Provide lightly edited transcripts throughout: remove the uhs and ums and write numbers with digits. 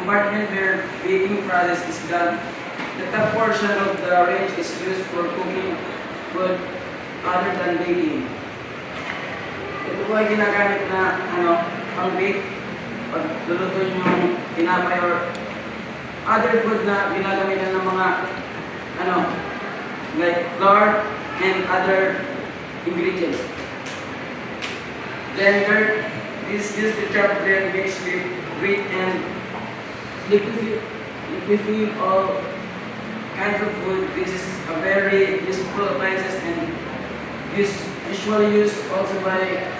compartment where baking process is done. The top portion of the range is used for cooking food other than baking. Ito po ay ginagamit na pang-bake pag lulutuin yung tinapay or other food na ginagamitan ng mga like flour and other ingredients. Blender, this is used to chop blend mix with wheat and liquefy all kinds of food. This is a very useful appliances and usually used also by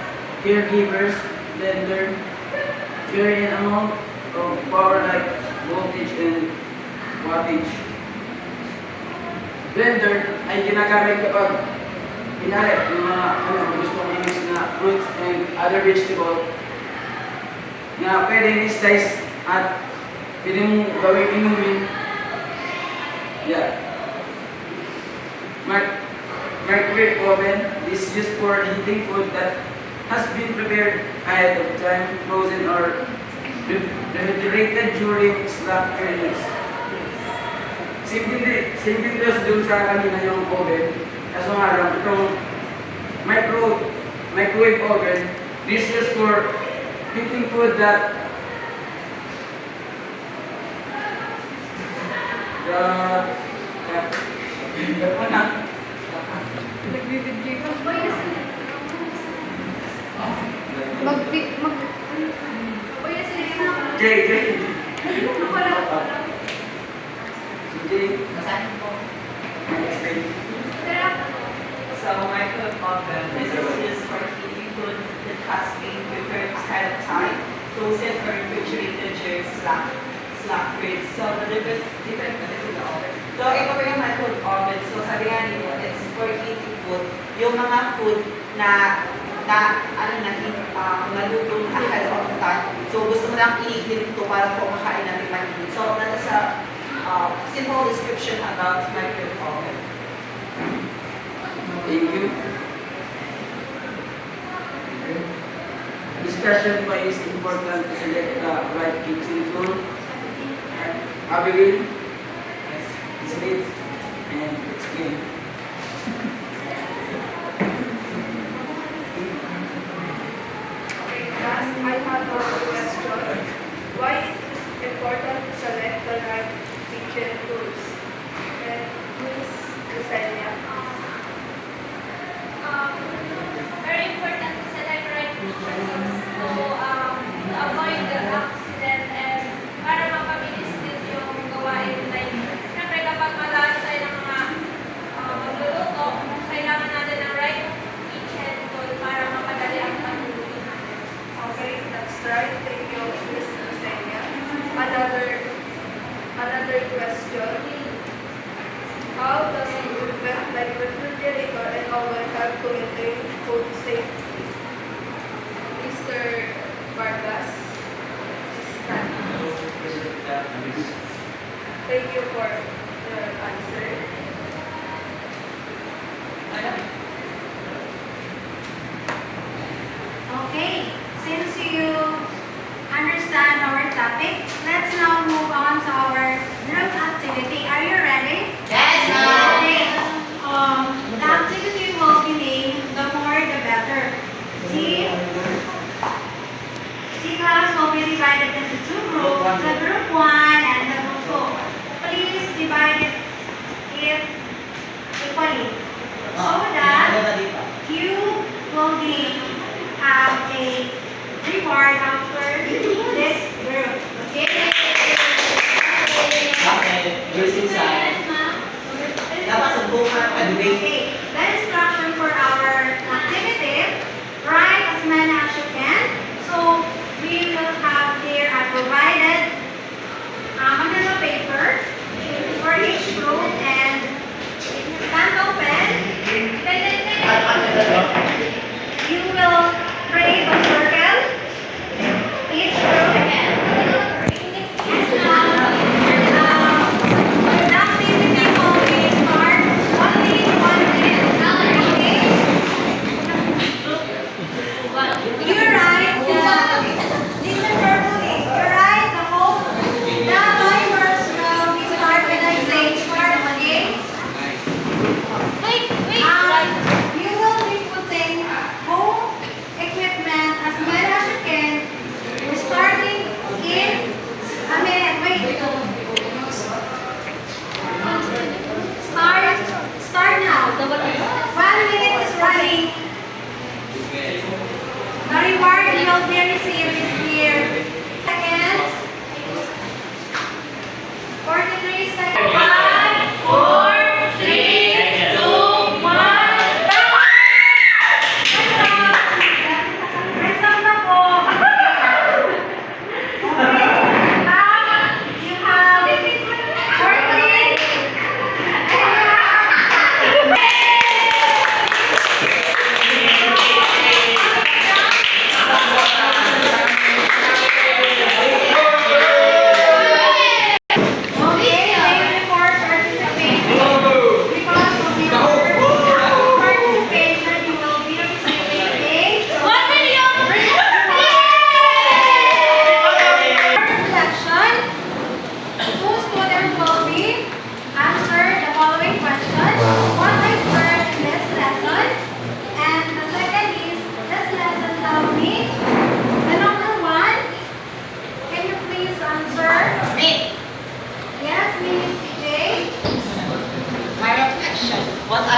caregivers. Blender vary in amount of power like voltage and wattage. Blender ay ginagamit kapag pinarep yung mga gusto mong i-mix na fruits and other vegetable na pwede i-slice at pwede mong gawing inumin. Yeah. Microwave oven is used for heating food that has been prepared ahead of time, frozen or refrigerated during slump periods. Simple just dun sa kanina yung oven. Kaso nga lang, itong microwave oven, this is for heating food that Jay. So microwave oven, this is used for heating food that has been prepared ahead of time, frozen or refrigerated during slump periods. So the different between the oven. So ito po yung microwave oven. So sabi nga nito, it's for heating food. Yung mga food na nalutong ahead of time. So gusto mo lang i-heat ito para po makain natin mainit. So that's a simple description about microwave oven. Thank you. Discussion pa is important to select the right kitchen tool. Abigail, Smith, and it's game. Okay, class, I have one question. Why is it important to select the right kitchen tools? And Miss Lucenia. Very important to select right kitchen tools to avoid the accident and para mapabilis din yung gawain. Like, syempre kapag madami tayo ng mga magluluto, kailangan natin ng right kitchen tool para mapadali ang pagluluto natin. Okay, that's right. Thank you, Miss Lucenia. Another question. How does equipment like refrigerator and oven help to maintain food safety? Mr. Vargas. Thank you for your answer. Okay, since you understand our topic, let's now move on to our group activity. Are you ready? Yes, ma'am. Okay. The activity will be named The More the Better. The class will be divided into two groups, the group 1 and the group 2. Please divide it equally so that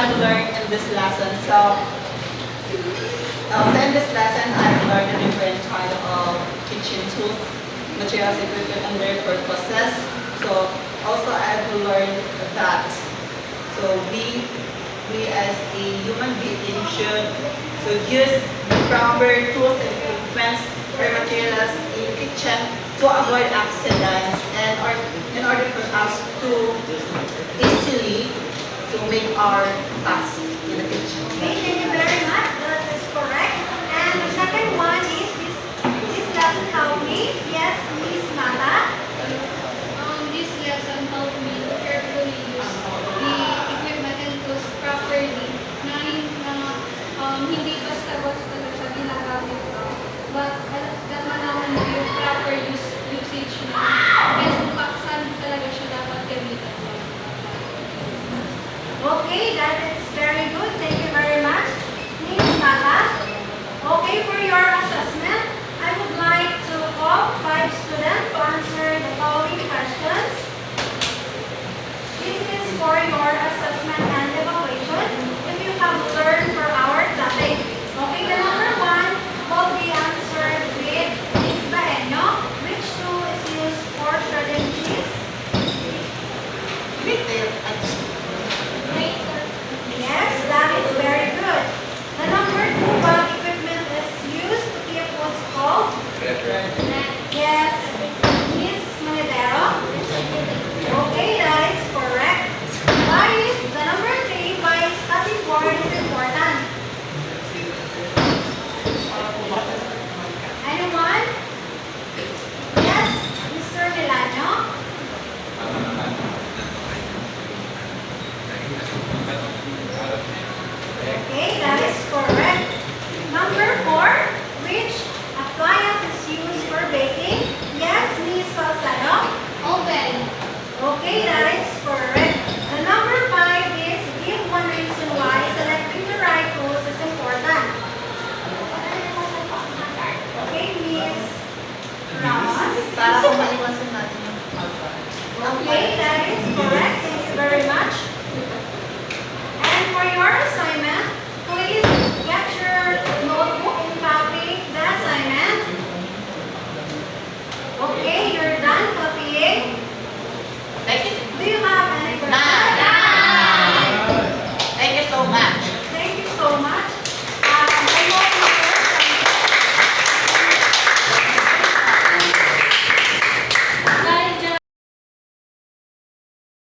I've learned in this lesson. So in this lesson, I've learned the different kind of kitchen tools, materials, equipment, and their purposes. So also I've learned that we as a human being should use proper tools and equipment or materials in kitchen to avoid accidents and in order for us to easily to make our task in the kitchen. Okay, thank you very much. That is correct. And the second one is this lesson helped me. Yes, Miss Mata. This lesson helped me to carefully use the equipment and tools properly na hindi basta-basta lang siya ginagamit ko. But ganahan mo yung proper usage niya. And kung saan talaga siya dapat gamitan. Okay, that is very good. Thank you very much, Miss Mata. Okay, for your assessment, I would like to call 5 students to answer the following questions. This is for your assessment and evaluation if you have learned for our topic. Okay, the number 1 will be answered with Miss Baenyo. Which tool is used for shredding cheese? Yes, that is very good. The number 2, what equipment is used to keep foods cold? Yes, Miss Monedero. Okay, that is correct. Why is the number 3, why is cutting board is important? Anyone? Yes, Mr. Milano. Okay, that is correct. Number 4, which appliance is used for baking? Yes, Miss Salcedo. Oven. Okay, that